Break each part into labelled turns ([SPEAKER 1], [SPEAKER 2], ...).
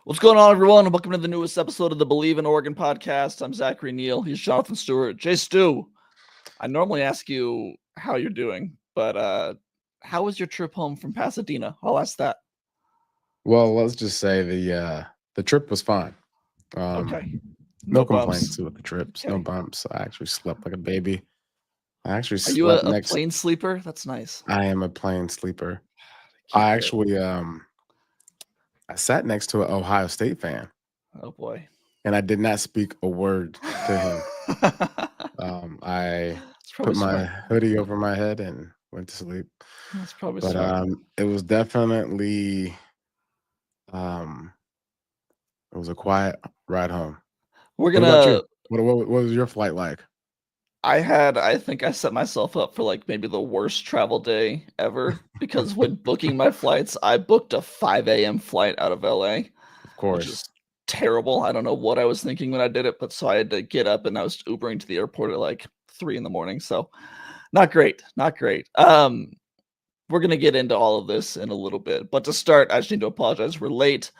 [SPEAKER 1] What's going on, everyone? Welcome to the newest episode of the Bleav in Oregon podcast. I'm Zachary, Neel. He's Jonathan Stewart. Jay Stu, I normally ask you how you're doing, but how was your trip home from Pasadena? I'll ask that.
[SPEAKER 2] Well, let's just say the trip was fine.
[SPEAKER 1] Okay.
[SPEAKER 2] No
[SPEAKER 1] No bumps.
[SPEAKER 2] complaints with the trips, no
[SPEAKER 1] Okay.
[SPEAKER 2] bumps. I actually slept like a baby. I actually
[SPEAKER 1] Are you a,
[SPEAKER 2] slept
[SPEAKER 1] a
[SPEAKER 2] next.
[SPEAKER 1] plane sleeper? That's nice.
[SPEAKER 2] I am a plane sleeper.
[SPEAKER 1] Can't
[SPEAKER 2] I
[SPEAKER 1] do it.
[SPEAKER 2] actually I sat next to an Ohio State fan,
[SPEAKER 1] Oh boy.
[SPEAKER 2] and I did not speak a word to him.
[SPEAKER 1] It's
[SPEAKER 2] I
[SPEAKER 1] probably
[SPEAKER 2] put my
[SPEAKER 1] smart.
[SPEAKER 2] hoodie over my head and went to sleep.
[SPEAKER 1] That's probably
[SPEAKER 2] But
[SPEAKER 1] smart.
[SPEAKER 2] it was definitely um it was a quiet ride home.
[SPEAKER 1] We're
[SPEAKER 2] What about you?
[SPEAKER 1] gonna
[SPEAKER 2] What was your flight like?
[SPEAKER 1] I think I set myself up for like maybe the worst travel day ever because when booking my flights, I booked a 5 a.m. flight out of LA,
[SPEAKER 2] Of
[SPEAKER 1] which
[SPEAKER 2] course.
[SPEAKER 1] is terrible. I don't know what I was thinking when I did it, but so I had to get up and I was Ubering to the airport at like 3 in the morning. So not great, not great. We're gonna get into all of this in a little bit, but to start, I just need to apologize. We're late.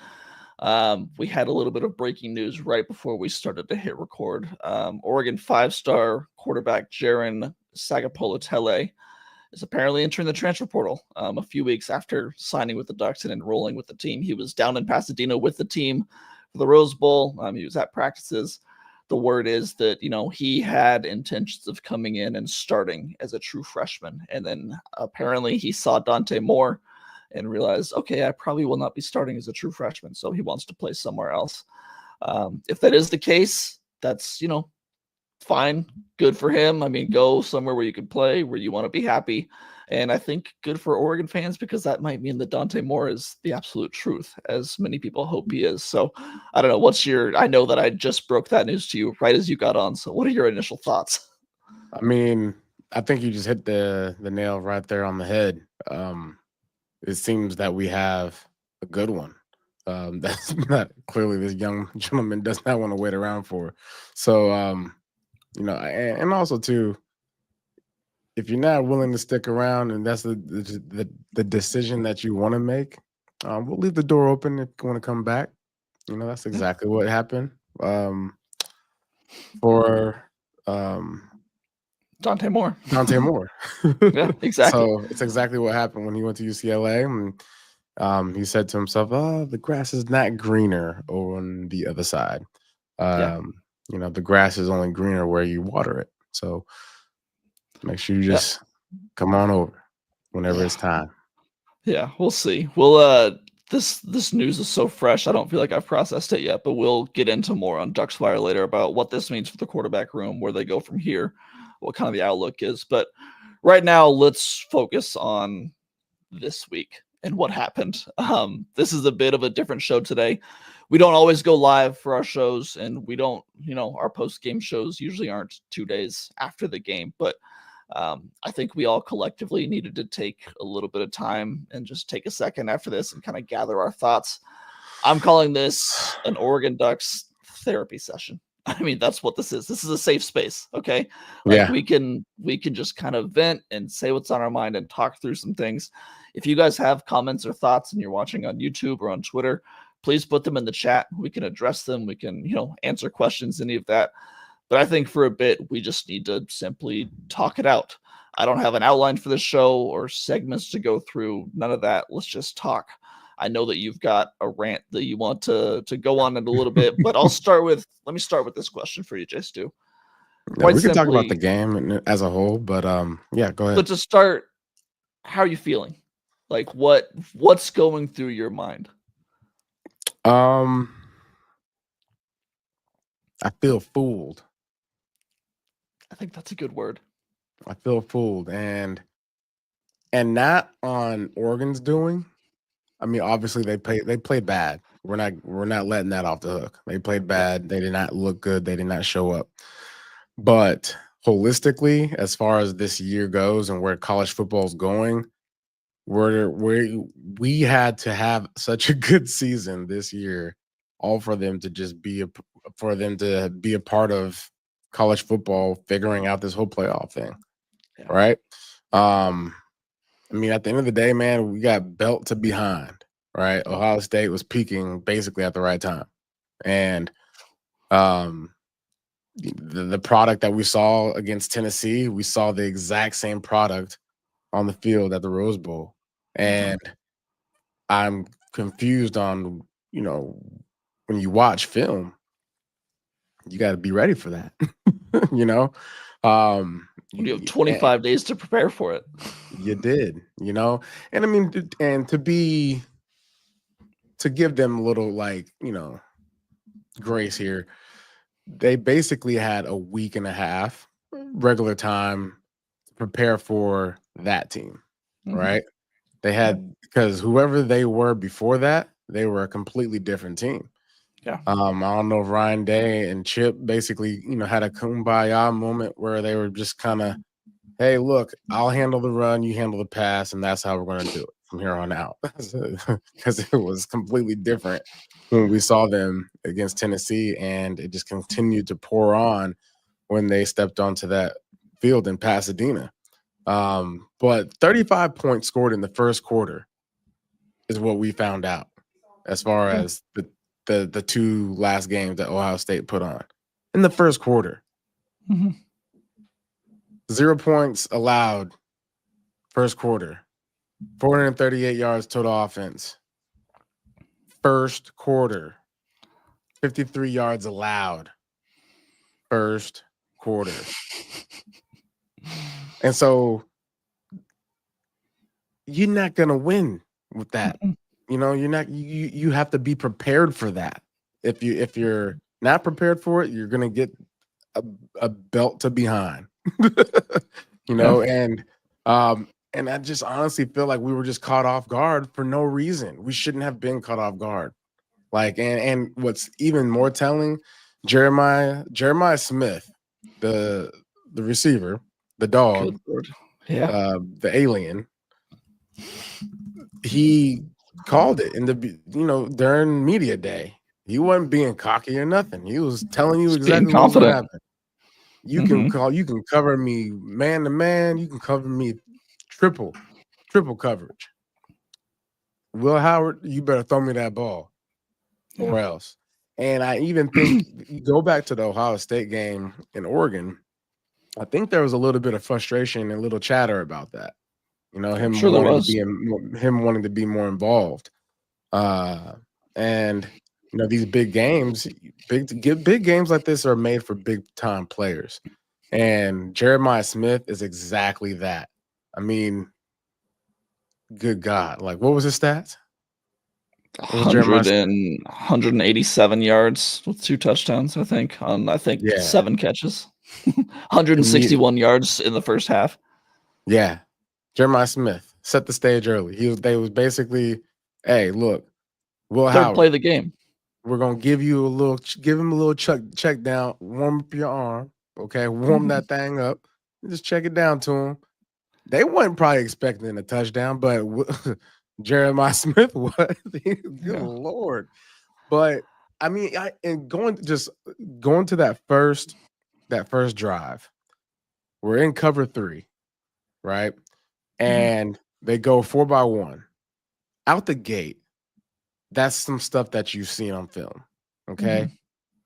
[SPEAKER 1] We had a little bit of breaking news right before we started to hit record. Oregon five-star quarterback Jaron Sagapolotele is apparently entering the transfer portal. A few weeks after signing with the Ducks and enrolling with the team, he was down in Pasadena with the team for the Rose Bowl. He was at practices. The word is that he had intentions of coming in and starting as a true freshman, and then apparently he saw Dante Moore and realized, okay, I probably will not be starting as a true freshman, so he wants to play somewhere else. If that is the case, that's fine, good for him. I mean, go somewhere where you can play, where you want to be happy. And I think good for Oregon fans because that might mean that Dante Moore is the absolute truth, as many people hope he is. So I don't know. I know that I just broke that news to you right as you got on. So what are your initial thoughts?
[SPEAKER 2] I mean, I think you just hit the nail right there on the head. It seems that we have a good one. That's not clearly this young gentleman does not want to wait around for. So, and also too, if you're not willing to stick around, and that's the decision that you want to make, we'll leave the door open if you want to come back. That's
[SPEAKER 1] Yeah.
[SPEAKER 2] exactly what happened. For
[SPEAKER 1] Dante Moore.
[SPEAKER 2] Dante Moore.
[SPEAKER 1] Yeah, exactly.
[SPEAKER 2] So it's exactly what happened when he went to UCLA. And he said to himself, "Oh, the grass is not greener on the other side.
[SPEAKER 1] Yeah.
[SPEAKER 2] The grass is only greener where you water it. So make sure you
[SPEAKER 1] Yeah.
[SPEAKER 2] just come on over whenever
[SPEAKER 1] Yeah.
[SPEAKER 2] it's time."
[SPEAKER 1] Yeah, we'll see. Well, this news is so fresh. I don't feel like I've processed it yet, but we'll get into more on Ducks Wire later about what this means for the quarterback room, where they go from here, what kind of the outlook is. But right now, let's focus on this week and what happened. This is a bit of a different show today. We don't always go live for our shows, and we don't, our post game shows usually aren't 2 days after the game, but I think we all collectively needed to take a little bit of time and just take a second after this and kind of gather our thoughts. I'm calling this an Oregon Ducks therapy session. I mean, that's what this is. This is a safe space, okay? Like
[SPEAKER 2] Yeah.
[SPEAKER 1] we can just kind of vent and say what's on our mind and talk through some things. If you guys have comments or thoughts and you're watching on YouTube or on Twitter, please put them in the chat. We can address them. We can, answer questions, any of that. But I think for a bit, we just need to simply talk it out. I don't have an outline for this show or segments to go through. None of that. Let's just talk. I know that you've got a rant that you want to go on in a little bit, but let me start with this question for you, Jay Stu.
[SPEAKER 2] Yeah,
[SPEAKER 1] Quite
[SPEAKER 2] we could talk about the
[SPEAKER 1] simply,
[SPEAKER 2] game as a whole, but yeah, go ahead.
[SPEAKER 1] but to start, how are you feeling? Like what's going through your mind?
[SPEAKER 2] Um, I feel fooled.
[SPEAKER 1] I think that's a good word.
[SPEAKER 2] I feel fooled, and not on Oregon's doing. I mean, obviously they played bad. We're not letting that off the hook. They played
[SPEAKER 1] Yeah.
[SPEAKER 2] bad. They did not look good. They did not show up. But holistically, as far as this year goes and where college football is going, we had to have such a good season this year, all for them to be a part of college football, figuring out this whole playoff thing,
[SPEAKER 1] Yeah.
[SPEAKER 2] right? I mean, at the end of the day, man, we got belt to behind. right? Ohio State was peaking basically at the right time. And the product that we saw against Tennessee, we saw the exact same product on the field at the Rose Bowl. And I'm confused on, when you watch film, you got to be ready for that. you know,
[SPEAKER 1] You have 25 days to prepare for it.
[SPEAKER 2] You did, and I mean, and to give them a little grace here, they basically had a week and a half regular time to prepare for that team, right? They had, because whoever they were before that, they were a completely different team.
[SPEAKER 1] Yeah.
[SPEAKER 2] I don't know if Ryan Day and Chip basically, had a kumbaya moment where they were just kind of, hey, look, I'll handle the run, you handle the pass, and that's how we're going to do it from here on out. Because it was completely different when we saw them against Tennessee, and it just continued to pour on when they stepped onto that field in Pasadena. But 35 points scored in the first quarter is what we found out as far as the two last games that Ohio State put on in the first quarter. 0 points allowed first quarter, 438 yards total offense. First quarter, 53 yards allowed. First quarter. And so you're not going to win with that. You're not, you have to be prepared for that. If you're not prepared for it, you're going to get a belt to behind. And I just honestly feel like we were just caught off guard for no reason. We shouldn't have been caught off guard. And what's even more telling, Jeremiah Smith, the receiver, the dog, the alien, he called it in the during media day. He wasn't being cocky or nothing. He was telling you exactly what's going to happen. You can cover me man to man. You can cover me triple coverage. Will Howard, you better throw me that ball or else. And I even think you go back to the Ohio State game in Oregon, I think there was a little bit of frustration and a little chatter about that. Him wanting to be more involved. And these big games, big games like this are made for big time players. And Jeremiah Smith is exactly that. I mean, good God. Like, what was his stats?
[SPEAKER 1] 187 yards with 2 touchdowns, I think, on 7 catches. 161 yards in the first half.
[SPEAKER 2] Yeah. Jeremiah Smith set the stage early. They was basically, hey, look, Will Howard,
[SPEAKER 1] play the game.
[SPEAKER 2] We're gonna give him a little check down, warm up your arm, okay? Warm that thing up, and just check it down to him. They weren't probably expecting a touchdown, but Jeremiah Smith was. Good Lord! But I mean, going to that first drive, we're in cover 3, right? And they go 4-by-1 out the gate. That's some stuff that you've seen on film. Okay.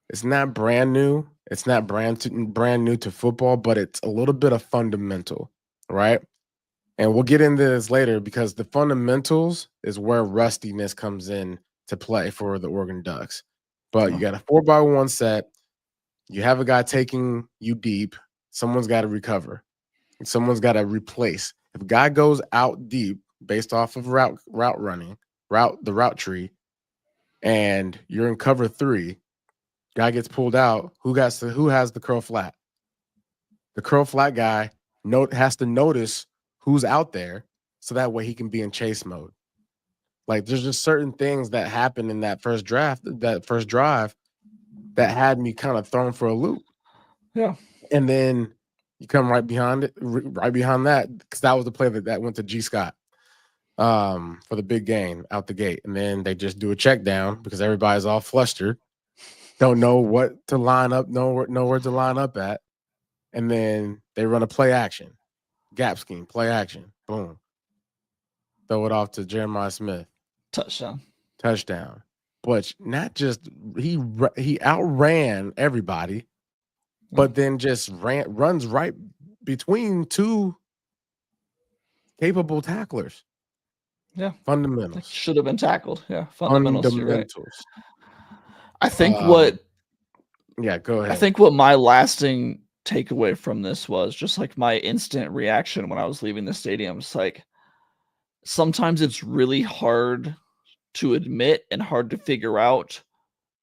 [SPEAKER 2] It's not brand new. It's not brand new to football, but it's a little bit of fundamental, right? And we'll get into this later because the fundamentals is where rustiness comes in to play for the Oregon Ducks. But you got a 4-by-1 set. You have a guy taking you deep. Someone's got to recover. Someone's got to replace. If a guy goes out deep based off of route running, the route tree, and you're in cover 3, guy gets pulled out. Who has the curl flat? The curl flat guy has to notice who's out there so that way he can be in chase mode. Like, there's just certain things that happen in that first drive that had me kind of thrown for a loop.
[SPEAKER 1] Yeah.
[SPEAKER 2] And then you come right behind that, because that was the play that went to G. Scott for the big game out the gate. And then they just do a check down because everybody's all flustered. Don't know what to line up, nowhere to line up at. And then they run a play action, gap scheme, play action, boom. Throw it off to Jeremiah Smith.
[SPEAKER 1] Touchdown.
[SPEAKER 2] But not just he outran everybody, but then just runs right between two capable tacklers.
[SPEAKER 1] Yeah.
[SPEAKER 2] Fundamentals.
[SPEAKER 1] Should have been tackled. Yeah. Fundamentals. You're right. I think
[SPEAKER 2] yeah, go ahead.
[SPEAKER 1] I think what my lasting takeaway from this was just like my instant reaction when I was leaving the stadium. It's like sometimes it's really hard to admit and hard to figure out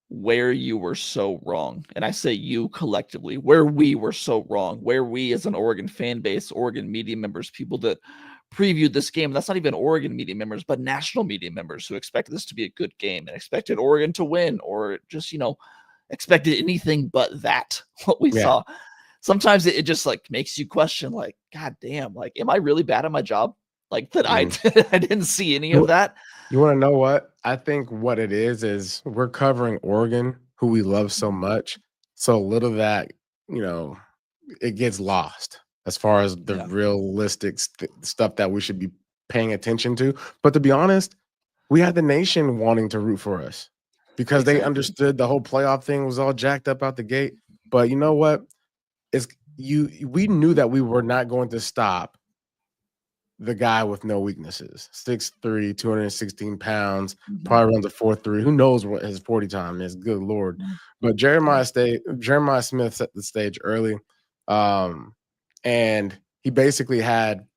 [SPEAKER 1] where you were so wrong. And I say you collectively, where we were so wrong, where we as an Oregon fan base, Oregon media members, people that previewed this game, that's not even Oregon media members, but national media members who expected this to be a good game and expected Oregon to win or just, expected anything but that, what we saw. Sometimes it just like makes you question, like, God damn, like, am I really bad at my job? Like that I didn't see any of that.
[SPEAKER 2] You want to know what? I think what it is we're covering Oregon, who we love so much. So little that, it gets lost as far as the realistic stuff that we should be paying attention to. But to be honest, we had the nation wanting to root for us because they understood the whole playoff thing was all jacked up out the gate. But you know what? We knew that we were not going to stop the guy with no weaknesses. 6'3", 216 pounds, probably runs a 4.3. Who knows what his 40 time is? Good Lord. But Jeremiah Smith set the stage early. And he basically had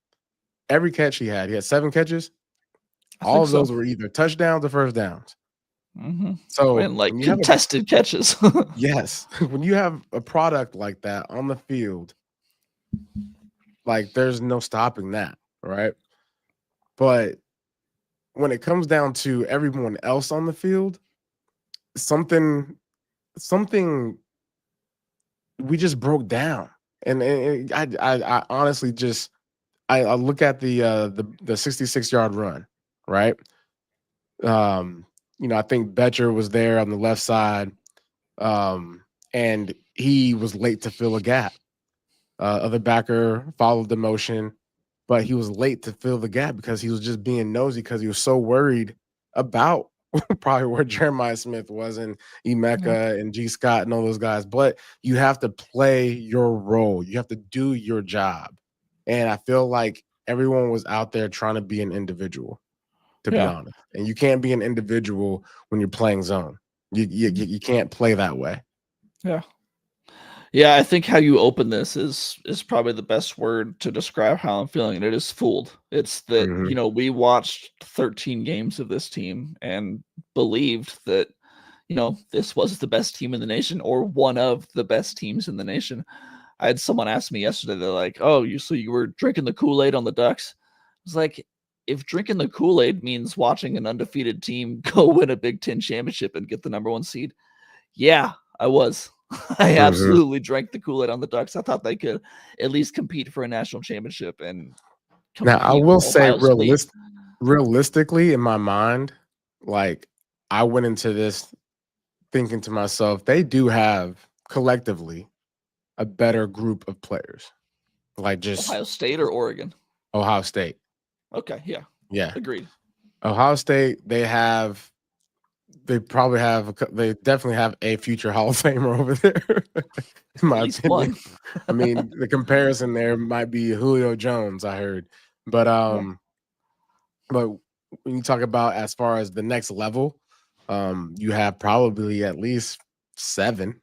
[SPEAKER 2] every catch he had. He had 7 catches. All of those were either touchdowns or first downs. So
[SPEAKER 1] and like contested catches.
[SPEAKER 2] Yes. When you have a product like that on the field, like there's no stopping that, right? But when it comes down to everyone else on the field, something we just broke down. And I honestly just I look at the 66-yard run, right? I think Betcher was there on the left side, and he was late to fill a gap. Other backer followed the motion, but he was late to fill the gap because he was just being nosy because he was so worried about probably where Jeremiah Smith was and Emeka and G. Scott and all those guys. But you have to play your role. You have to do your job. And I feel like everyone was out there trying to be an individual, to be honest. And you can't be an individual when you're playing zone. You can't play that way.
[SPEAKER 1] Yeah, I think how you open this is probably the best word to describe how I'm feeling. And it is fooled. It's that, we watched 13 games of this team and believed that, this was the best team in the nation or one of the best teams in the nation. I had someone ask me yesterday, they're like, oh, you were drinking the Kool-Aid on the Ducks? I was like, if drinking the Kool-Aid means watching an undefeated team go win a Big Ten championship and get the #1 seed, yeah, I was. I absolutely drank the Kool-Aid on the Ducks. I thought they could at least compete for a national championship. And
[SPEAKER 2] now I will say realistically in my mind, like I went into this thinking to myself, they do have collectively a better group of players. Like just
[SPEAKER 1] Ohio State or Oregon?
[SPEAKER 2] Ohio State.
[SPEAKER 1] Okay,
[SPEAKER 2] yeah.
[SPEAKER 1] Agreed.
[SPEAKER 2] Ohio State, they definitely have a future Hall of Famer over there, in my opinion. I mean, the comparison there might be Julio Jones, I heard. But but when you talk about as far as the next level, you have probably at least seven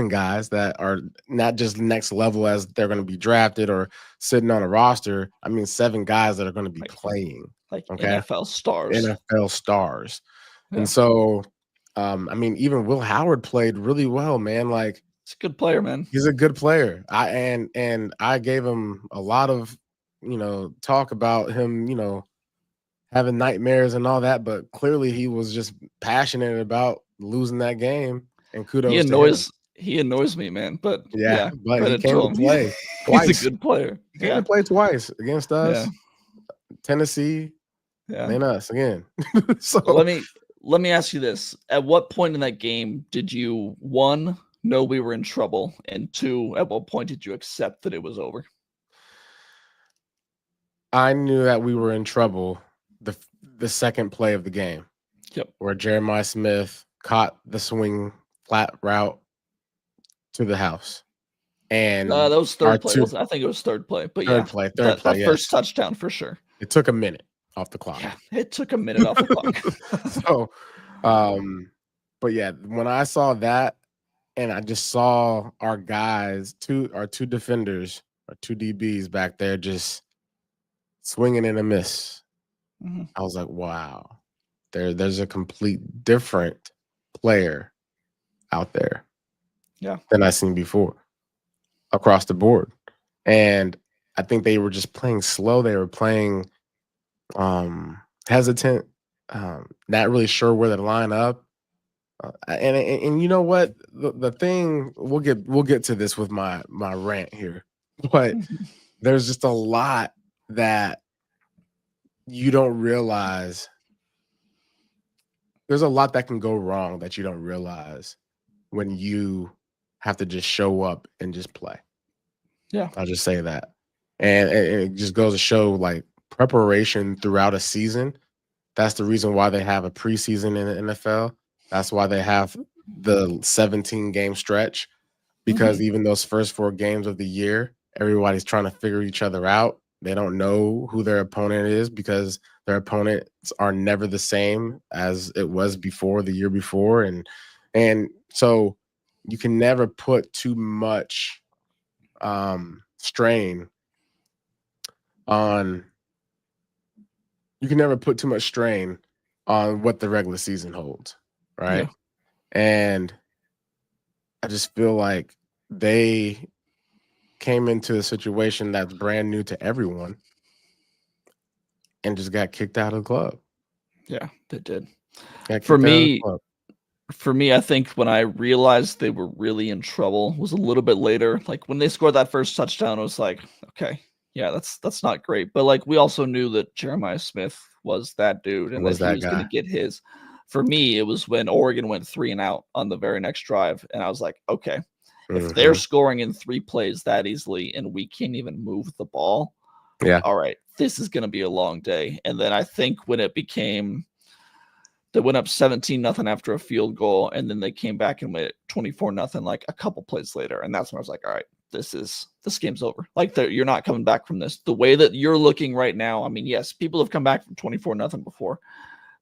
[SPEAKER 2] guys that are not just next level as they're going to be drafted or sitting on a roster. I mean, 7 guys that are going to be playing.
[SPEAKER 1] NFL stars.
[SPEAKER 2] And so, I mean, even Will Howard played really well, man. Like,
[SPEAKER 1] it's a good player, man.
[SPEAKER 2] He's a good player. I gave him a lot of, talk about him, having nightmares and all that, but clearly he was just passionate about losing that game. And kudos to him.
[SPEAKER 1] He annoys me, man. But
[SPEAKER 2] but he came to play
[SPEAKER 1] twice. He's a good player.
[SPEAKER 2] He came to play twice against us, Tennessee, and us again. So
[SPEAKER 1] let me ask you this: at what point in that game did you 1 know we were in trouble, and 2, at what point did you accept that it was over?
[SPEAKER 2] I knew that we were in trouble the second play of the game.
[SPEAKER 1] Yep.
[SPEAKER 2] Where Jeremiah Smith caught the swing flat route to the house. And
[SPEAKER 1] that was
[SPEAKER 2] our
[SPEAKER 1] third play, wasn't it? I think it was third play, but
[SPEAKER 2] third play,
[SPEAKER 1] that
[SPEAKER 2] yes.
[SPEAKER 1] first touchdown for sure.
[SPEAKER 2] It took a minute off the clock.
[SPEAKER 1] Yeah, it took a minute off the clock.
[SPEAKER 2] So, but yeah, when I saw that, and I just saw our guys, our two defenders, our two DBs back there, just swinging in a miss.
[SPEAKER 1] Mm-hmm.
[SPEAKER 2] I was like, wow, there's a complete different player out there, than I've seen before across the board. And I think they were just playing slow. They were playing hesitant, not really sure where to line up. And you know what? The thing, we'll get to this with my rant here, but there's just a lot that you don't realize. There's a lot that can go wrong that you don't realize when you have to just show up and just play.
[SPEAKER 1] Yeah,
[SPEAKER 2] I'll just say that. And it just goes to show, like, preparation throughout a season. That's the reason why they have a preseason in the NFL. That's why they have the 17-game stretch, because even those first 4 games of the year, everybody's trying to figure each other out. They don't know who their opponent is because their opponents are never the same as it was before, the year before. And so you can never put too much strain on what the regular season holds, right?
[SPEAKER 1] Yeah.
[SPEAKER 2] And I just feel like they came into a situation that's brand new to everyone and just got kicked out of the club.
[SPEAKER 1] Yeah, they did. For me, I think when I realized they were really in trouble was a little bit later. Like when they scored that first touchdown, it was like, okay, yeah, that's not great. But like we also knew that Jeremiah Smith was that dude and that he was going to get his. For me, it was when Oregon went 3 and out on the very next drive, and I was like, okay, if they're scoring in 3 plays that easily and we can't even move the ball, all right, this is going to be a long day. And then I think when it became, they went up 17-0 after a field goal, and then they came back and went 24-0 like a couple plays later, and that's when I was like, all right, this game's over. Like you're not coming back from this. The way that you're looking right now, I mean, yes, people have come back from 24-0 before.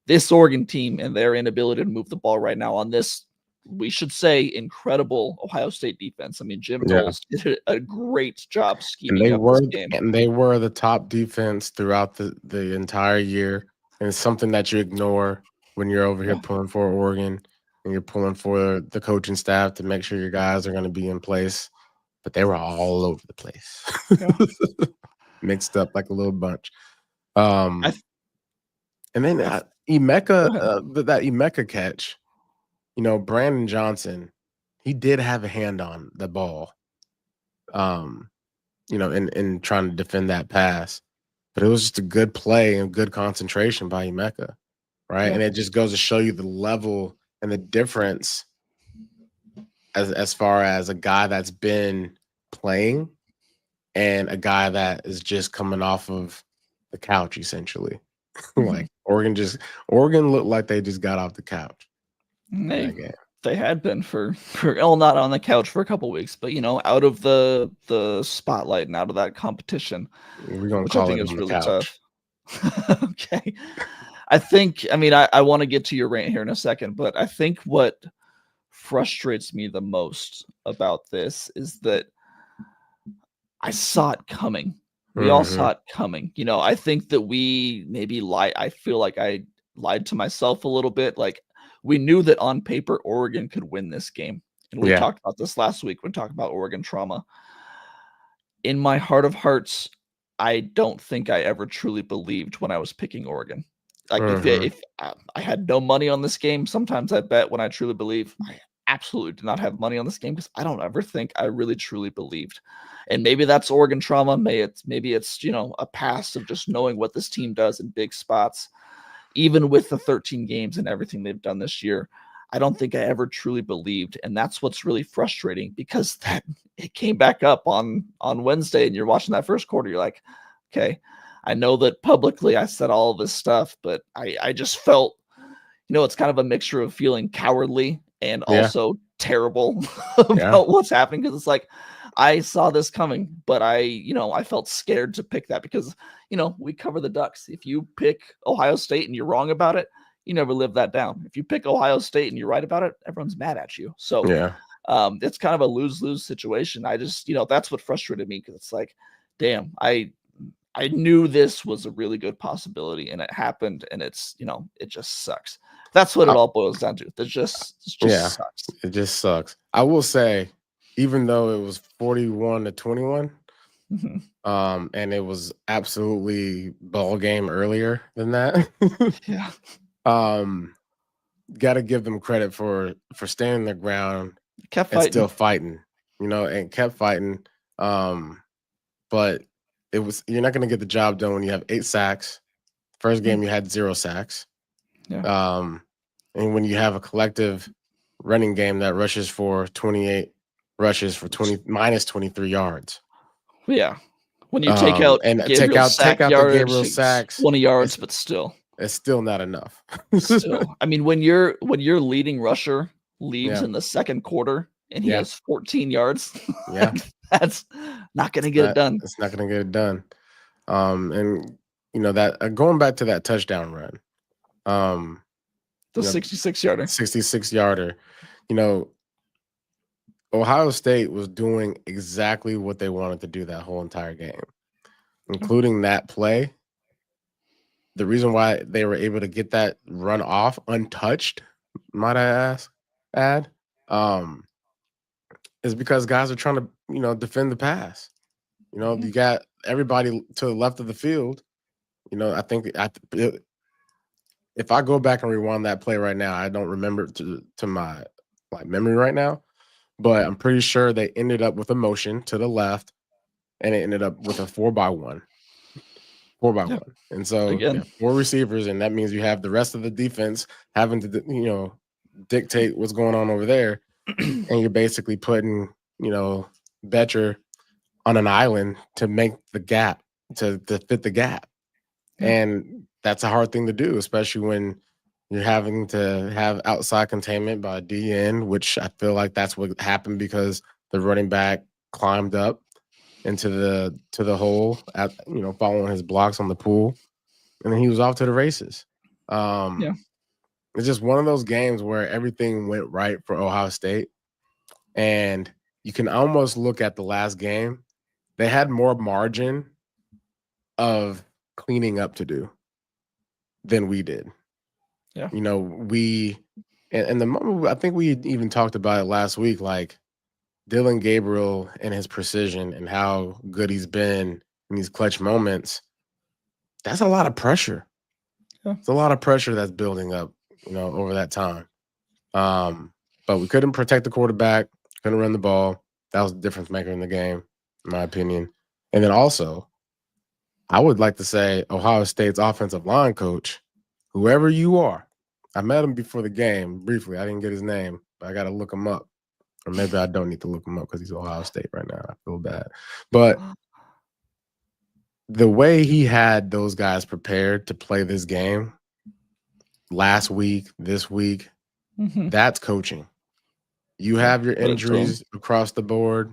[SPEAKER 1] This Oregon team and their inability to move the ball right now on this, we should say, incredible Ohio State defense. I mean, Jim Knowles did a great job scheming up this game.
[SPEAKER 2] And they were the top defense throughout the entire year. And it's something that you ignore when you're over here pulling for Oregon and you're pulling for the coaching staff to make sure your guys are going to be in place. But they were all over the place. Mixed up like a little bunch. And then Emeka, that Emeka catch, you know, Brandon Johnson, he did have a hand on the ball, you know, in trying to defend that pass. But it was just a good play and good concentration by Emeka, right? Yeah. And it just goes to show you the level and the difference as far as a guy that's been playing and a guy that is just coming off of the couch, essentially. Like Oregon looked like they just got off the couch.
[SPEAKER 1] They had been for not on the couch for a couple weeks, but you know, out of the spotlight and out of that competition, which I think is really tough. Okay. I mean, I want to get to your rant here in a second, but I think what frustrates me the most about this is that I saw it coming. We all saw it coming. You know, I think that we maybe I feel like I lied to myself a little bit. Like we knew that on paper, Oregon could win this game. And we talked about this last week when talking about Oregon trauma. In my heart of hearts, I don't think I ever truly believed when I was picking Oregon. Like if I had no money on this game, sometimes I bet when I truly believe. I absolutely did not have money on this game because I don't ever think I really truly believed. And maybe that's Oregon trauma. Maybe it's, you know, a past of just knowing what this team does in big spots. Even with the 13 games and everything they've done this year, I don't think I ever truly believed. And that's what's really frustrating because it came back up on Wednesday and you're watching that first quarter. You're like, okay, I know that publicly I said all this stuff, but I just felt, it's kind of a mixture of feeling cowardly and
[SPEAKER 2] Yeah.
[SPEAKER 1] also terrible
[SPEAKER 2] Yeah.
[SPEAKER 1] about what's happening because it's like I saw this coming, but I felt scared to pick that because, we cover the Ducks. If you pick Ohio State and you're wrong about it, you never live that down. If you pick Ohio State and you're right about it, everyone's mad at you. So
[SPEAKER 2] Yeah.
[SPEAKER 1] it's kind of a lose-lose situation. I just, that's what frustrated me because it's like, damn, I knew this was a really good possibility and it happened and it's, it just sucks. That's what it
[SPEAKER 2] I-
[SPEAKER 1] all boils down to. It just
[SPEAKER 2] yeah.
[SPEAKER 1] sucks.
[SPEAKER 2] It just sucks. I will say, even though it was 41-21,
[SPEAKER 1] Mhm.
[SPEAKER 2] and it was absolutely ball game earlier than that.
[SPEAKER 1] Yeah.
[SPEAKER 2] Got to give them credit for standing their ground
[SPEAKER 1] Kept
[SPEAKER 2] and
[SPEAKER 1] fighting.
[SPEAKER 2] still fighting, and kept fighting. But you're not going to get the job done when you have 8 sacks. First game you had 0 sacks.
[SPEAKER 1] Yeah.
[SPEAKER 2] And when you have a collective running game that rushes for 28 rushes for 20 minus 23 yards.
[SPEAKER 1] Yeah. When you take out
[SPEAKER 2] and
[SPEAKER 1] Gabriel's
[SPEAKER 2] take
[SPEAKER 1] sack
[SPEAKER 2] out the
[SPEAKER 1] yardage,
[SPEAKER 2] Gabriel
[SPEAKER 1] it's
[SPEAKER 2] sacks,
[SPEAKER 1] 20 yards, but still.
[SPEAKER 2] it's still not enough.
[SPEAKER 1] Still. I mean, when your leading rusher leaves
[SPEAKER 2] Yeah.
[SPEAKER 1] in the second quarter and he
[SPEAKER 2] Yeah.
[SPEAKER 1] has 14 yards,
[SPEAKER 2] Yeah.
[SPEAKER 1] that's not going to get it done.
[SPEAKER 2] It's not going to get it done. And that going back to that touchdown run,
[SPEAKER 1] The 66-yarder.
[SPEAKER 2] 66-yarder, Ohio State was doing exactly what they wanted to do that whole entire game, including that play. The reason why they were able to get that run off untouched, might I add, is because guys are trying to, defend the pass. You got everybody to the left of the field. I think if I go back and rewind that play right now, I don't remember to my memory right now, but I'm pretty sure they ended up with a motion to the left, and it ended up with a 4x1. 4x1.
[SPEAKER 1] Yep.
[SPEAKER 2] And so
[SPEAKER 1] Again.
[SPEAKER 2] you have 4 receivers, and that means you have the rest of the defense having to, dictate what's going on over there. And you're basically putting, Betcher on an island to make the gap, to fit the gap. And that's a hard thing to do, especially when you're having to have outside containment by DN, which I feel like that's what happened because the running back climbed up into the hole at following his blocks on the pool, and then he was off to the races. It's just one of those games where everything went right for Ohio State, and you can almost look at the last game. They had more margin of cleaning up to do than we did.
[SPEAKER 1] Yeah.
[SPEAKER 2] We and the moment, I think we even talked about it last week, like Dylan Gabriel and his precision and how good he's been in these clutch moments. That's a lot of pressure.
[SPEAKER 1] Yeah.
[SPEAKER 2] It's a lot of pressure that's building up, over that time. But we couldn't protect the quarterback, couldn't run the ball. That was the difference maker in the game, in my opinion. And then also, I would like to say Ohio State's offensive line coach, whoever you are. I met him before the game briefly. I didn't get his name, but I got to look him up. Or maybe I don't need to look him up because he's Ohio State right now. I feel bad. But the way he had those guys prepared to play this game last week, this week, that's coaching. You have your injuries across the board,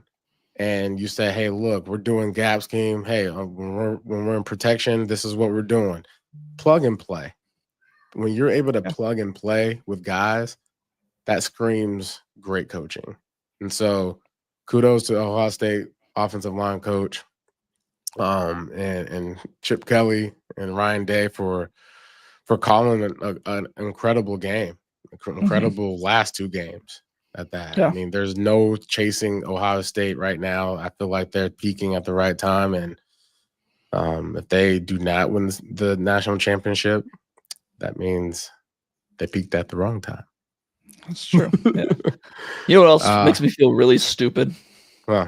[SPEAKER 2] and you say, hey, look, we're doing gap scheme. Hey, when we're in protection, this is what we're doing. Plug and play. When you're able to plug and play with guys, that screams great coaching. And so kudos to Ohio State offensive line coach and Chip Kelly and Ryan Day for calling an incredible game, incredible last 2 games at that.
[SPEAKER 1] Yeah.
[SPEAKER 2] I mean, there's no chasing Ohio State right now. I feel like they're peaking at the right time. And if they do not win the national championship, that means they peaked at the wrong time.
[SPEAKER 1] That's true. Yeah. You know what else makes me feel really stupid?
[SPEAKER 2] Huh.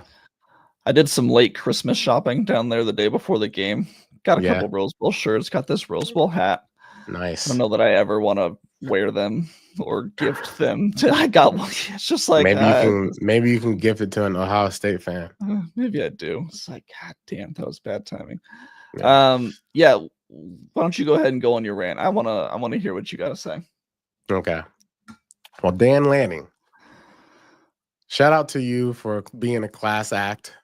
[SPEAKER 1] I did some late Christmas shopping down there the day before the game. Got a couple Rose Bowl shirts, got this Rose Bowl hat.
[SPEAKER 2] Nice.
[SPEAKER 1] I don't know that I ever want to wear them or gift them. I got one. It's just like
[SPEAKER 2] maybe you can gift it to an Ohio State fan.
[SPEAKER 1] Maybe I do. It's like, God damn, that was bad timing. Yeah. Why don't you go ahead and go on your rant? I wanna hear what you gotta say.
[SPEAKER 2] Okay. Well, Dan Lanning, shout out to you for being a class act.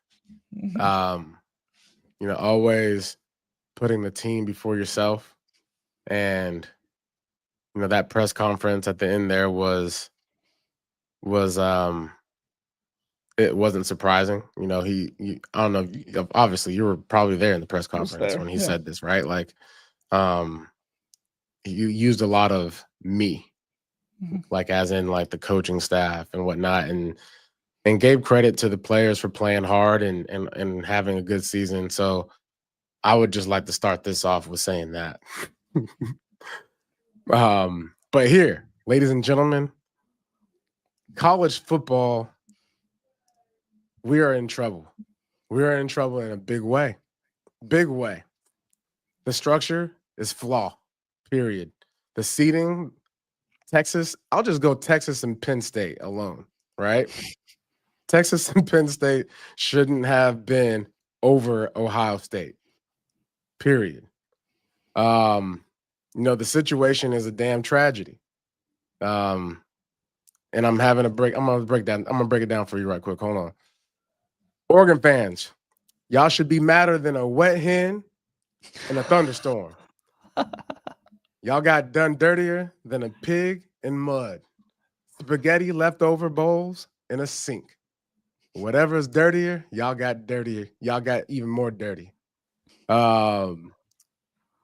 [SPEAKER 1] Mhm.
[SPEAKER 2] Always putting the team before yourself. And that press conference at the end there was it wasn't surprising. I don't know, obviously you were probably there in the press
[SPEAKER 1] I was
[SPEAKER 2] conference
[SPEAKER 1] there.
[SPEAKER 2] when he
[SPEAKER 1] Yeah.
[SPEAKER 2] said this, right? Like you used a lot of me,
[SPEAKER 1] Mhm.
[SPEAKER 2] like as in like the coaching staff and whatnot, and gave credit to the players for playing hard and having a good season. So I would just like to start this off with saying that. But here, ladies and gentlemen, college football, we are in trouble. We are in trouble in a big way. Big way. The structure is flawed, period. The seating, Texas, I'll just go Texas and Penn State alone, right? Texas and Penn State shouldn't have been over Ohio State, period. The situation is a damn tragedy. And I'm having a break. I'm gonna break it down for you right quick. Hold on. Oregon fans, y'all should be madder than a wet hen in a thunderstorm. Y'all got done dirtier than a pig in mud. Spaghetti leftover bowls in a sink. Whatever's dirtier, y'all got dirtier. Y'all got even more dirty.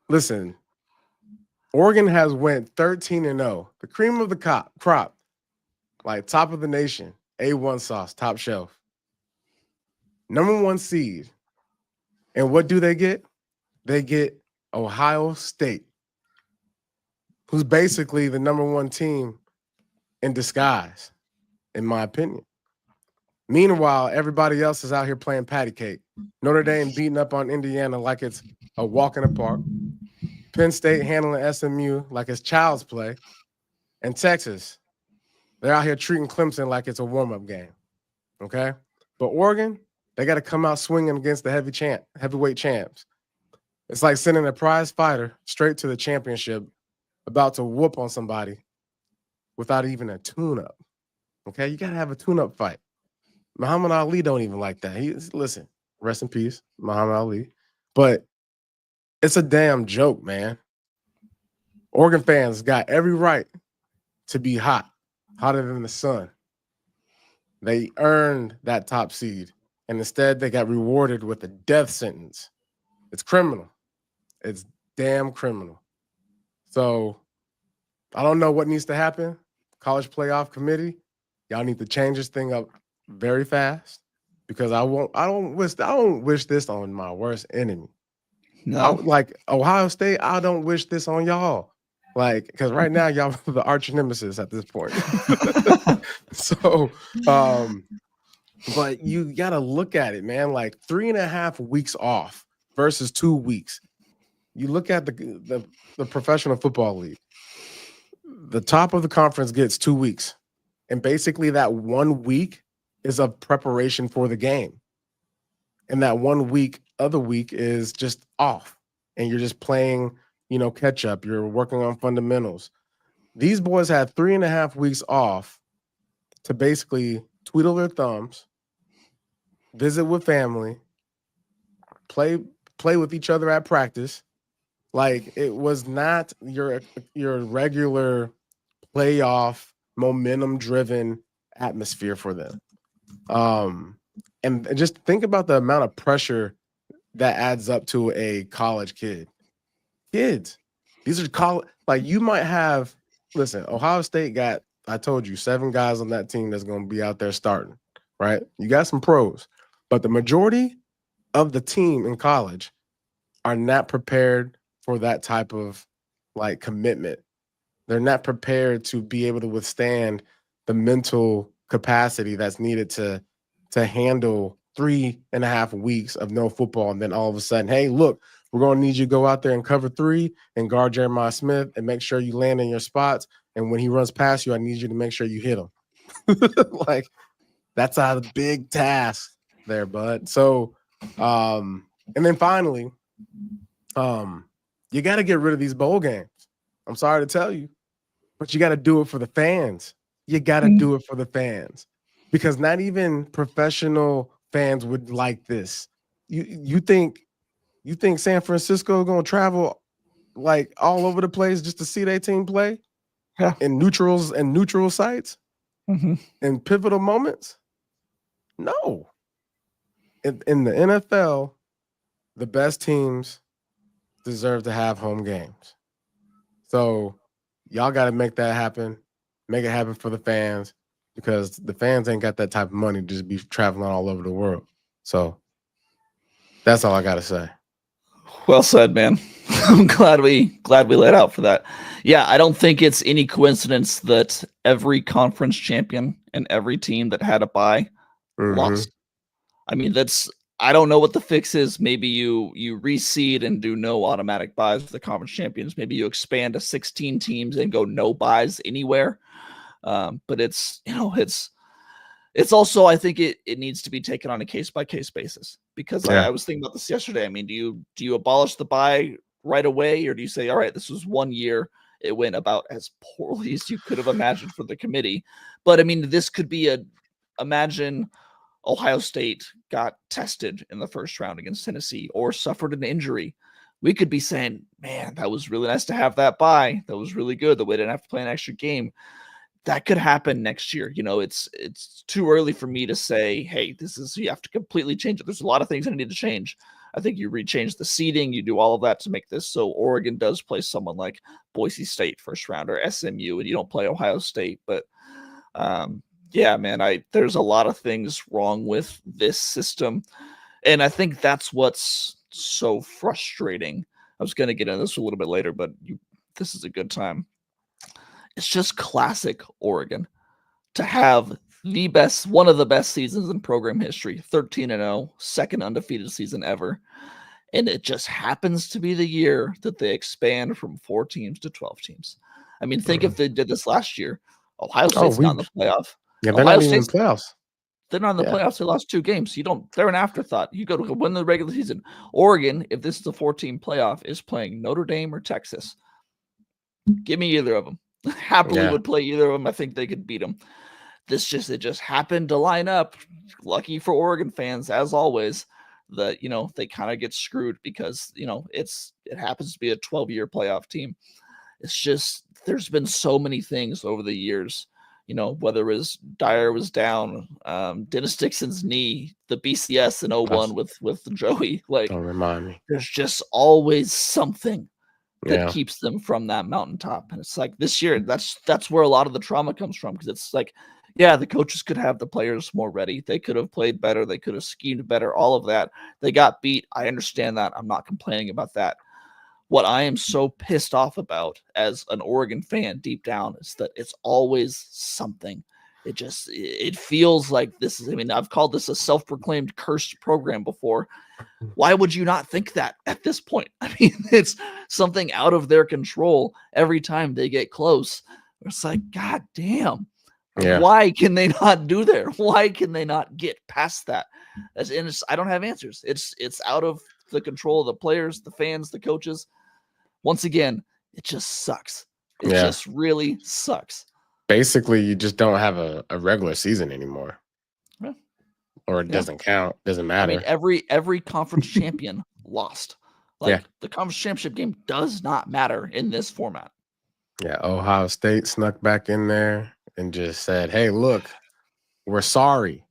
[SPEAKER 2] Listen, Oregon has went 13-0, the cream of the crop, like top of the nation, A1 sauce, top shelf, number 1 seed. And what do they get? They get Ohio State, who's basically the number 1 team in disguise, in my opinion. Meanwhile, everybody else is out here playing patty cake. Notre Dame beating up on Indiana like it's a walk in the park. Penn State handling SMU like it's child's play. And Texas, they're out here treating Clemson like it's a warm-up game. Okay? But Oregon, they got to come out swinging against the heavyweight champs. It's like sending a prize fighter straight to the championship, about to whoop on somebody without even a tune-up. Okay? You got to have a tune-up fight. Muhammad Ali don't even like that. Listen, rest in peace, Muhammad Ali. But it's a damn joke, man. Oregon fans got every right to be hot, hotter than the sun. They earned that top seed, and instead they got rewarded with a death sentence. It's criminal. It's damn criminal. So I don't know what needs to happen. College Playoff Committee, y'all need to change this thing up very fast, because I don't wish this on my worst enemy.
[SPEAKER 1] No.
[SPEAKER 2] Like Ohio State, I don't wish this on y'all. Like, because right now y'all are the arch nemesis at this point. So, but you got to look at it, man. Like 3.5 weeks off versus 2 weeks. You look at the professional football league. The top of the conference gets 2 weeks, and basically that 1 week is of preparation for the game. And that 1 week, other week is just off, and you're just playing, catch up. You're working on fundamentals. These boys had 3.5 weeks off to basically twiddle their thumbs, visit with family, play with each other at practice. Like, it was not your regular playoff momentum driven atmosphere for them. And just think about the amount of pressure that adds up to a college kid. Kids, these are college. Like, you might have. Listen, Ohio State got, I told you, 7 guys on that team that's going to be out there starting. Right? You got some pros, but the majority of the team in college are not prepared for that type of like commitment. They're not prepared to be able to withstand the mental capacity that's needed to handle 3.5 weeks of no football. And then all of a sudden, hey, look, we're going to need you to go out there and cover 3 and guard Jeremiah Smith and make sure you land in your spots. And when he runs past you, I need you to make sure you hit him. Like, that's a big task there, bud. So, and then finally, You got to get rid of these bowl games. I'm sorry to tell you, but you got to do it for the fans. You got to do it for the fans because not even professional fans would like this. You think San Francisco going to travel like all over the place just to see their team play
[SPEAKER 1] Yeah.
[SPEAKER 2] in neutrals and neutral sites in pivotal moments? No. In the NFL, the best teams deserve to have home games. So y'all got to make that happen. Make it happen for the fans because the fans ain't got that type of money to just be traveling all over the world. So that's all I got to say.
[SPEAKER 1] Well said, man. I'm glad we let out for that. Yeah, I don't think it's any coincidence that every conference champion and every team that had a bye lost. I mean, I don't know what the fix is. Maybe you reseed and do no automatic buys for the conference champions. Maybe you expand to 16 teams and go no buys anywhere. But it's also, I think it needs to be taken on a case by case basis because I was thinking about this yesterday. I mean, do you abolish the buy right away, or do you say, all right, this was 1 year, it went about as poorly as you could have imagined for the committee? But I mean, this could be imagine Ohio State got tested in the first round against Tennessee or suffered an injury. We could be saying, man, that was really nice to have that bye. That was really good. The way they didn't have to play an extra game. That could happen next year. It's too early for me to say, hey, you have to completely change it. There's a lot of things that need to change. I think you rechange the seeding, you do all of that to make this so Oregon does play someone like Boise State first round or SMU, and you don't play Ohio State. But yeah, man, there's a lot of things wrong with this system, and I think that's what's so frustrating. I was going to get into this a little bit later, but this is a good time. It's just classic Oregon to have one of the best seasons in program history, 13-0, second undefeated season ever. And it just happens to be the year that they expand from 4 teams to 12 teams. I mean, think if they did this last year. Ohio State's not in the playoff.
[SPEAKER 2] Yeah, they're not even in the playoffs.
[SPEAKER 1] They're not in the playoffs. They lost 2 games. They're an afterthought. You go to win the regular season. Oregon, if this is a 4-team playoff, is playing Notre Dame or Texas. Give me either of them. Happily would play either of them. I think they could beat them. It just happened to line up. Lucky for Oregon fans, as always, that they kind of get screwed because it happens to be a 12-year playoff team. It's just there's been so many things over the years. Whether it was Dyer was down, Dennis Dixon's knee, the BCS in 01 with Joey. Like,
[SPEAKER 2] don't remind me.
[SPEAKER 1] There's just always something that keeps them from that mountaintop. And it's like this year, that's where a lot of the trauma comes from, because it's like, yeah, the coaches could have the players more ready. They could have played better. They could have schemed better, all of that. They got beat. I understand that. I'm not complaining about that. What I am so pissed off about as an Oregon fan deep down is that it's always something. It feels like this is, I mean, I've called this a self-proclaimed cursed program before. Why would you not think that at this point? I mean, it's something out of their control every time they get close. It's like, God damn. Why can they not do there? Why can they not get past that? I don't have answers. It's out of the control of the players, the fans, the coaches. Once again, it just sucks. It just really sucks.
[SPEAKER 2] Basically, you just don't have a regular season anymore.
[SPEAKER 1] Yeah.
[SPEAKER 2] Or it doesn't count. Doesn't matter.
[SPEAKER 1] I mean, every conference champion lost. The conference championship game does not matter in this format.
[SPEAKER 2] Yeah, Ohio State snuck back in there and just said, hey, look, we're sorry.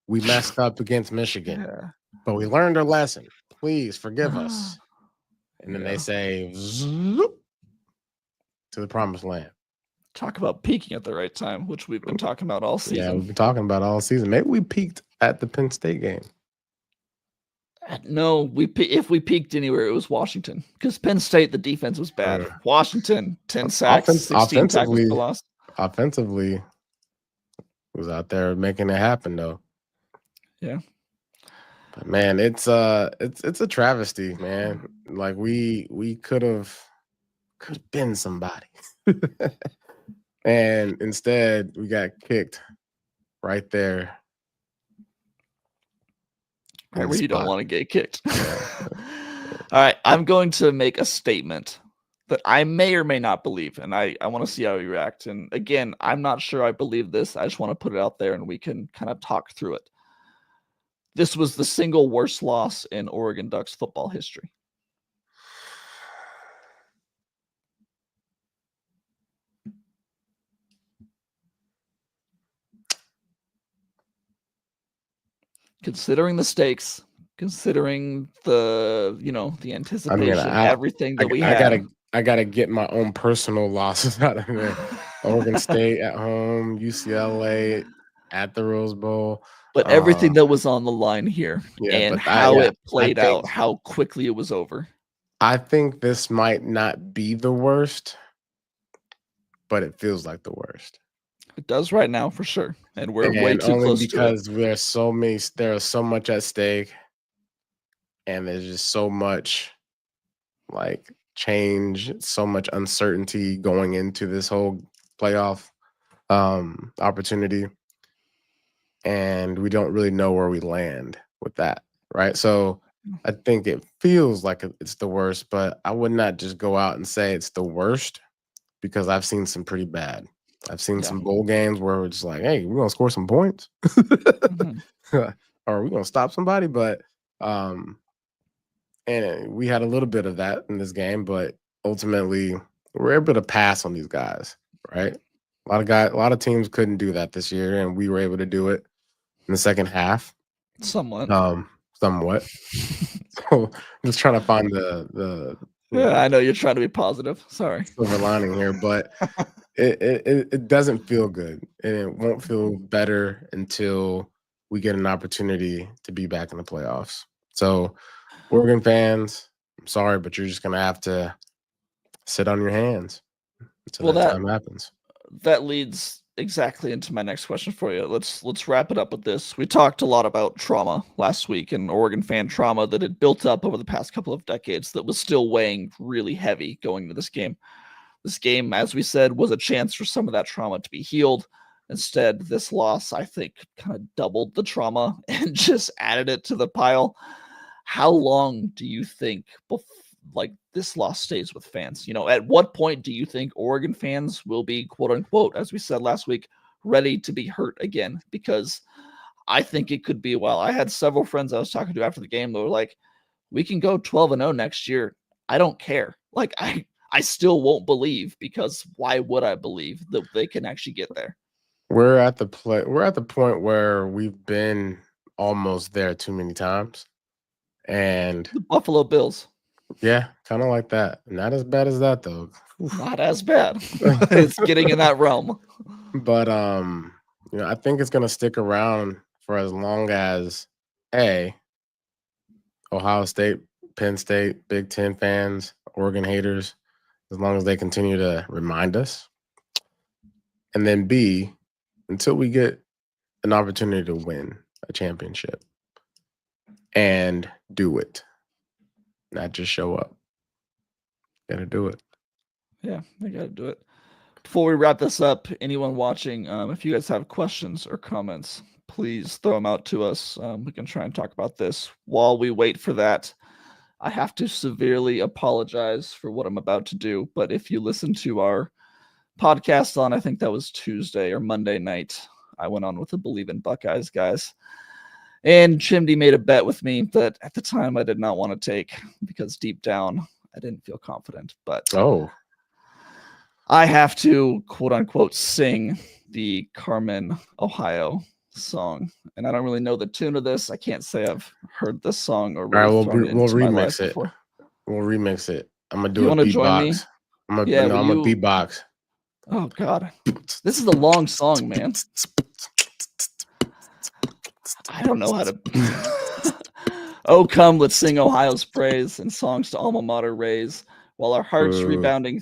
[SPEAKER 2] We messed up against Michigan, but we learned our lesson. Please forgive us. And then they say, zoop, to the promised land.
[SPEAKER 1] Talk about peaking at the right time, which we've been talking about all season.
[SPEAKER 2] Yeah, we've been talking about all season. Maybe we peaked at the Penn State game.
[SPEAKER 1] No, if we peaked anywhere, it was Washington, because Penn State, the defense was bad. Washington, 10 sacks, 16 tackles for loss.
[SPEAKER 2] Offensively, was out there making it happen, though.
[SPEAKER 1] Yeah.
[SPEAKER 2] But man, it's a travesty, man. Like we could have been somebody. And instead we got kicked right there.
[SPEAKER 1] Right where you don't want to get kicked. All right, I'm going to make a statement that I may or may not believe, and I want to see how you react. And again, I'm not sure I believe this. I just want to put it out there, and we can kind of talk through it. This was the single worst loss in Oregon Ducks football history. Considering the stakes, considering the the
[SPEAKER 2] I mean,
[SPEAKER 1] anticipation, everything that we
[SPEAKER 2] I
[SPEAKER 1] had.
[SPEAKER 2] gotta get my own personal losses out of there. Oregon State at home, UCLA at the Rose Bowl.
[SPEAKER 1] But everything that was on the line here
[SPEAKER 2] Yeah,
[SPEAKER 1] and
[SPEAKER 2] but
[SPEAKER 1] how it
[SPEAKER 2] I
[SPEAKER 1] played
[SPEAKER 2] think
[SPEAKER 1] out, how quickly it was over.
[SPEAKER 2] this might not be the worst, but it feels like the worst.
[SPEAKER 1] It does right now for sure, and we're way
[SPEAKER 2] And
[SPEAKER 1] too
[SPEAKER 2] only
[SPEAKER 1] close to it.
[SPEAKER 2] because there's so much at stake, and there's just so much like change, so much uncertainty going into this whole playoff opportunity, and we don't really know where we land with that, right? So I think it feels like it's the worst, but I would not just go out and say it's the worst because I've seen some pretty bad. I've seen some bowl games where we're just like, hey, we're gonna score some points. Or we're gonna stop somebody. But and we had a little bit of that in this game, but ultimately we're able to pass on these guys, right? A lot of teams couldn't do that this year, and we were able to do it in the second half.
[SPEAKER 1] Somewhat.
[SPEAKER 2] Somewhat. So I'm just trying to find the
[SPEAKER 1] I know you're trying to be positive. Sorry.
[SPEAKER 2] silver lining here, but it doesn't feel good, and it won't feel better until we get an opportunity to be back in the playoffs. So, Oregon fans, I'm sorry, but you're just gonna have to sit on your hands until that time happens.
[SPEAKER 1] That leads exactly into my next question for you. Let's wrap it up with this. We talked a lot about trauma last week and Oregon fan trauma that had built up over the past couple of decades that was still weighing really heavy going into this game. This game, as we said, was a chance for some of that trauma to be healed. Instead, this loss, I think, kind of doubled the trauma and just added it to the pile. How long do you think this loss stays with fans? At what point do you think Oregon fans will be, quote unquote, as we said last week, ready to be hurt again? Because I think it could be a while. I had several friends I was talking to after the game that were like, we can go 12-0 next year. I don't care. Like, I still won't believe, because why would I believe that they can actually get there?
[SPEAKER 2] We're at the point where we've been almost there too many times. And
[SPEAKER 1] the Buffalo Bills.
[SPEAKER 2] Yeah, kind of like that. Not as bad as that though.
[SPEAKER 1] Not as bad. It's getting in that realm.
[SPEAKER 2] But I think it's gonna stick around for as long as Ohio State, Penn State, Big Ten fans, Oregon haters, as long as they continue to remind us. And then B, until we get an opportunity to win a championship and do it. Not just show up. Gotta do it.
[SPEAKER 1] Yeah, they gotta do it. Before we wrap this up, anyone watching, if you guys have questions or comments, please throw them out to us. We can try and talk about this. While we wait for that, I have to severely apologize for what I'm about to do. But if you listen to our podcast on, I think that was Tuesday or Monday night, I went on with the Bleav in Buckeyes guys. And Chimdy made a bet with me that at the time I did not want to take, because deep down I didn't feel confident. But I have to, quote unquote, sing the Carmen, Ohio song. And I don't really know the tune of this. I can't say I've heard this song or really
[SPEAKER 2] we'll remix it.
[SPEAKER 1] Before.
[SPEAKER 2] We'll remix it. I'm gonna do
[SPEAKER 1] a
[SPEAKER 2] beatbox. I'm gonna beatbox.
[SPEAKER 1] Oh God. This is a long song, man. I don't know how to. Oh, come, let's sing Ohio's praise and songs to alma mater raise, while our hearts rebounding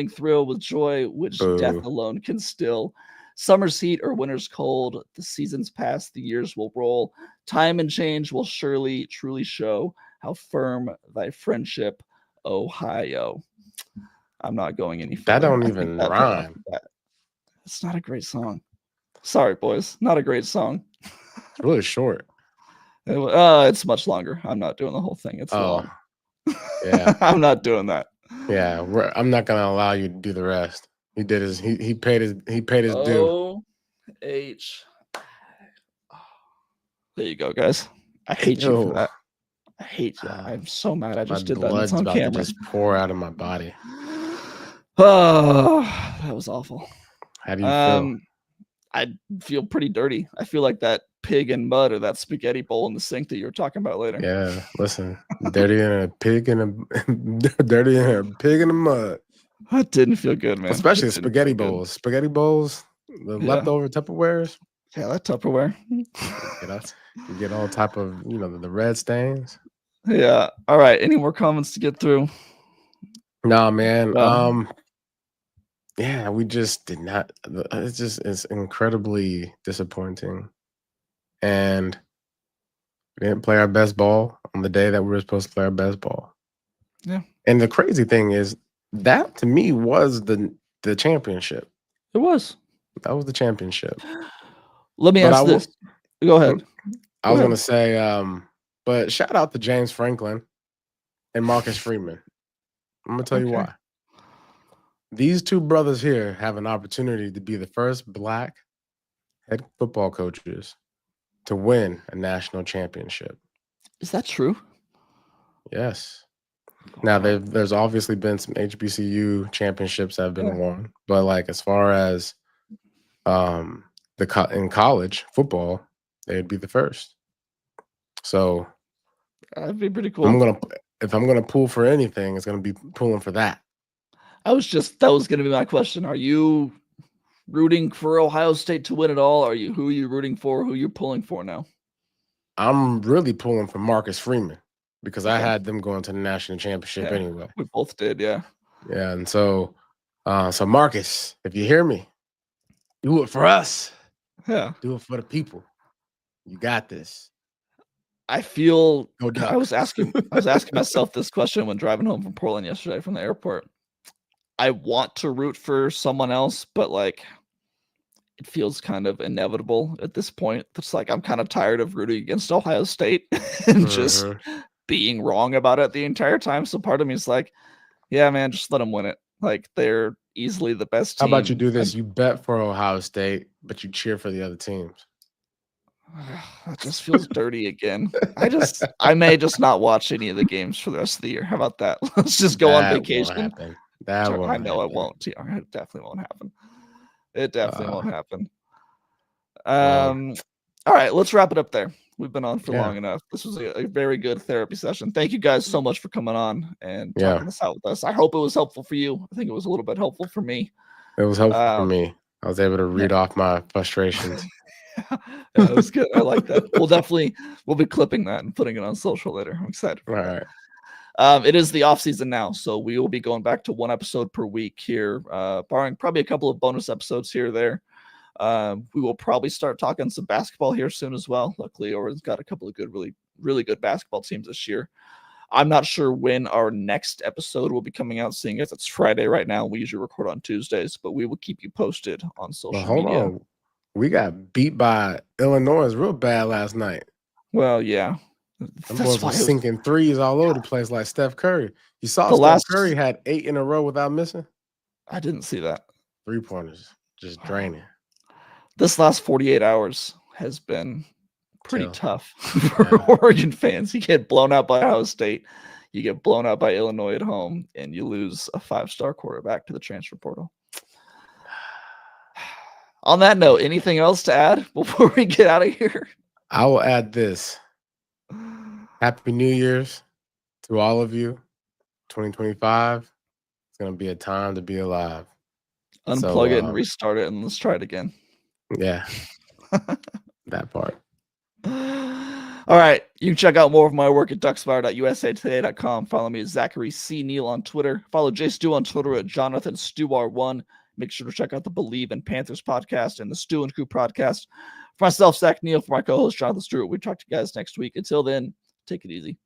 [SPEAKER 1] thrill with joy which death alone can still. Summer's heat or winter's cold, the seasons pass, the years will roll. Time and change will surely truly show how firm thy friendship, Ohio. I'm not going any further.
[SPEAKER 2] That don't even rhyme.
[SPEAKER 1] It's not a great song. Sorry, boys. Not a great song.
[SPEAKER 2] It's really short.
[SPEAKER 1] It's much longer. I'm not doing the whole thing. It's long.
[SPEAKER 2] Yeah.
[SPEAKER 1] I'm not doing that.
[SPEAKER 2] Yeah, I'm not gonna allow you to do the rest. He did his he paid his due.
[SPEAKER 1] O-H. There you go, guys. I hate you for
[SPEAKER 2] Ew.
[SPEAKER 1] that. I hate you. I'm so mad. I
[SPEAKER 2] My
[SPEAKER 1] just did that. And it's
[SPEAKER 2] blood's
[SPEAKER 1] on
[SPEAKER 2] about to
[SPEAKER 1] camera.
[SPEAKER 2] just pour out of my body.
[SPEAKER 1] Oh, that was awful.
[SPEAKER 2] How do you feel?
[SPEAKER 1] I feel pretty dirty. I feel like that pig in mud or that spaghetti bowl in the sink that you were talking about later.
[SPEAKER 2] Yeah, listen, dirty and a pig in a dirty and a pig in the mud.
[SPEAKER 1] That didn't feel good, man.
[SPEAKER 2] Especially spaghetti bowls. Spaghetti bowls, the leftover Tupperwares.
[SPEAKER 1] Yeah, that Tupperware.
[SPEAKER 2] You get all type of, the red stains.
[SPEAKER 1] Yeah. All right. Any more comments to get through?
[SPEAKER 2] No, man. Yeah, we just did not. It's incredibly disappointing, and we didn't play our best ball on the day that we were supposed to play our best ball.
[SPEAKER 1] Yeah.
[SPEAKER 2] And the crazy thing is that to me was the championship.
[SPEAKER 1] It was.
[SPEAKER 2] That was the championship.
[SPEAKER 1] Let me ask this. Go ahead.
[SPEAKER 2] I was gonna say, but shout out to James Franklin and Marcus Freeman. I'm gonna tell you why. These two brothers here have an opportunity to be the first Black head football coaches to win a national championship.
[SPEAKER 1] Is that true?
[SPEAKER 2] Yes. Now there's obviously been some HBCU championships that have been won, but like as far as in college football, they'd be the first. So
[SPEAKER 1] that'd be pretty cool.
[SPEAKER 2] If I'm gonna pull for anything, it's gonna be pulling for that.
[SPEAKER 1] That was gonna be my question. Are you rooting for Ohio State to win it all? Who are you rooting for? Who you're pulling for now?
[SPEAKER 2] I'm really pulling for Marcus Freeman because I had them going to the national championship anyway.
[SPEAKER 1] We both did, yeah.
[SPEAKER 2] Yeah, and so Marcus, if you hear me, do it for us.
[SPEAKER 1] Yeah.
[SPEAKER 2] Do it for the people. You got this.
[SPEAKER 1] I feel
[SPEAKER 2] I
[SPEAKER 1] was asking myself this question when driving home from Portland yesterday from the airport. I want to root for someone else, but like it feels kind of inevitable at this point. It's like I'm kind of tired of rooting against Ohio State and just being wrong about it the entire time. So part of me is like, yeah, man, just let them win it. Like they're easily the best team.
[SPEAKER 2] How about you do this? You bet for Ohio State, but you cheer for the other teams.
[SPEAKER 1] That just feels dirty again. I may just not watch any of the games for the rest of the year. How about that? Let's just go on vacation.
[SPEAKER 2] Won't happen. That won't
[SPEAKER 1] I know
[SPEAKER 2] happen.
[SPEAKER 1] it won't. Yeah, it definitely won't happen. It definitely won't happen. All right, let's wrap it up there. We've been on for long enough. This was a very good therapy session. Thank you guys so much for coming on and talking this out with us. I hope it was helpful for you. I think it was a little bit helpful for me.
[SPEAKER 2] It was helpful for me. I was able to read off my frustrations.
[SPEAKER 1] Yeah, that was good. I like that. We'll be clipping that and putting it on social later. I'm excited for that. It is the off season now, so we will be going back to one episode per week here, barring probably a couple of bonus episodes here or there. We will probably start talking some basketball here soon as well. Luckily, Oregon's got a couple of good, really good basketball teams this year. I'm not sure when our next episode will be coming out, seeing as it's Friday right now. We usually record on Tuesdays, but we will keep you posted on social media.
[SPEAKER 2] Hold on. We got beat by Illinois real bad last night.
[SPEAKER 1] Well, yeah.
[SPEAKER 2] Them boys were sinking threes all over the place like Steph Curry. You saw Steph Curry had 8 in a row without missing?
[SPEAKER 1] I didn't see that.
[SPEAKER 2] 3-pointers just draining.
[SPEAKER 1] This last 48 hours has been pretty tough for Oregon fans. You get blown out by Ohio State. You get blown out by Illinois at home, and you lose a 5-star quarterback to the transfer portal. On that note, anything else to add before we get out of here?
[SPEAKER 2] I will add this. Happy New Year's to all of you. 2025. It's going to be a time to be alive.
[SPEAKER 1] Unplug it and restart it, and let's try it again.
[SPEAKER 2] Yeah. That part.
[SPEAKER 1] All right. You can check out more of my work at duckspire.usatoday.com. Follow me at Zachary C. Neel on Twitter. Follow Jay Stew on Twitter at JonathanStewar1. Make sure to check out the Bleav and Panthers podcast and the Stew and Crew podcast. For myself, Zach Neel, for my co-host, Jonathan Stewart, we talk to you guys next week. Until then, take it easy.